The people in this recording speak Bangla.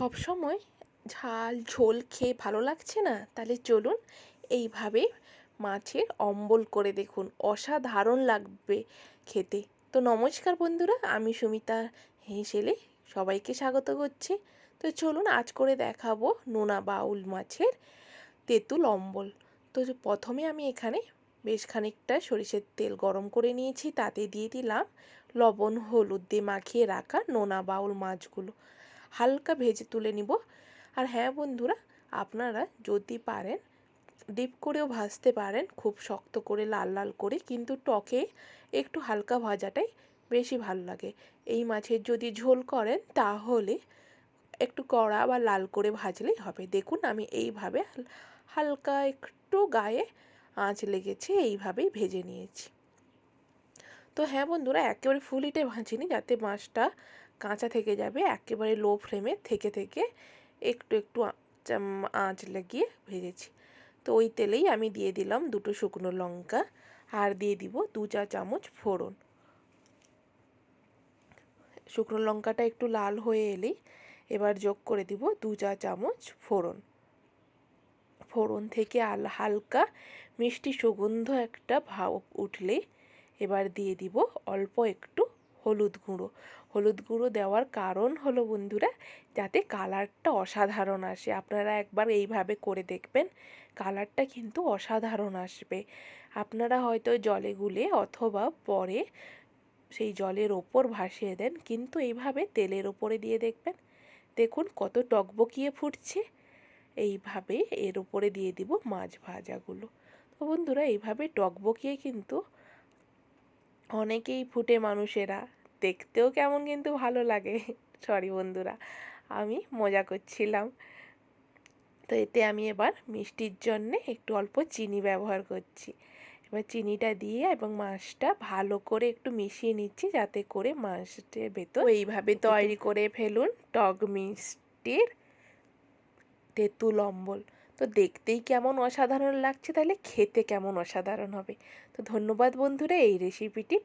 সব সময় ঝাল ঝোল খেয়ে ভালো লাগছে না? তাহলে চলুন এইভাবে মাছের অম্বল করে দেখুন, অসাধারণ লাগবে খেতে। তো নমস্কার বন্ধুরা, আমি সুমিতা হেঁসেলে সবাইকে স্বাগত করছি। তো চলুন আজ করে দেখাবো নোনা বাউল মাছের তেঁতুল অম্বল। তো প্রথমে আমি এখানে বেশ খানিকটা সরিষার তেল গরম করে নিয়েছি, তাতে দিয়ে দিলাম লবণ হলুদ দিয়ে মাখিয়ে রাখা নোনা বাউল মাছগুলো, হালকা ভেজে তুলে নিব। আর হ্যাঁ বন্ধুরা, আপনারা যদি পারেন ডিপ করেও ভাজতে পারেন, খুব শক্ত করে লাল লাল করে, কিন্তু টকে একটু হালকা ভাজাটাই বেশি ভালো লাগে। এই মাছের যদি ঝোল করেন তাহলে একটু কড়া বা লাল করে ভাজলেই হবে। দেখুন আমি এইভাবে হালকা একটু গায়ে আঁচ লেগেছে এইভাবেই ভেজে নিয়েছি। তো হ্যাঁ বন্ধুরা, একেবারে ফুল হিটে ভাজিনি, যাতে মাছটা কাঁচা থেকে যাবে। একেবারে লো ফ্লেমে থেকে থেকে একটু একটু আঁচ লাগিয়ে ভেজেছি। তো ওই তেলেই আমি দিয়ে দিলাম দুটো শুকনো লঙ্কা, আর দিয়ে দিব 2 চা চামচ ফোড়ন। শুকনো লঙ্কাটা একটু লাল হয়ে এলেই এবার যোগ করে দিব 2 চা চামচ ফোড়ন। ফোড়ন থেকে হালকা মিষ্টি সুগন্ধ একটা ভাব উঠলে এবার দিয়ে দিব অল্প একটু হলুদ গুঁড়ো। হলুদ গুঁড়ো দেওয়ার কারণ হলো বন্ধুরা, যাতে কালারটা অসাধারণ আসে। আপনারা একবার এইভাবে করে দেখবেন, কালারটা কিন্তু অসাধারণ আসবে। আপনারা হয়তো জলে গুলে অথবা পরে সেই জলের ওপর ভাসিয়ে দেন, কিন্তু এইভাবে তেলের ওপরে দিয়ে দেখবেন, দেখুন কত টকবকিয়ে ফুটছে। এইভাবে এর উপরে দিয়ে দিব মাছ ভাজাগুলো। তো বন্ধুরা, এইভাবে টকবকিয়ে কিন্তু অনেকেই ফুটে মানুষেরা, দেখতেও কেমন কিন্তু ভালো লাগে। সরি বন্ধুরা, আমি মজা করছিলাম। তো এতে আমি এবার মিষ্টির জন্যে একটু অল্প চিনি ব্যবহার করছি। এবার চিনিটা দিয়ে এবং মাছটা ভালো করে একটু মিশিয়ে নিচ্ছি, যাতে করে মাছের ভেতর এইভাবে তৈরি করে ফেলুন টক মিষ্টির তেঁতুল অম্বল। তো দেখতেই কেমন অসাধারণ লাগছে, তাহলে খেতে কেমন অসাধারণ হবে। তো ধন্যবাদ বন্ধুরা এই রেসিপিটি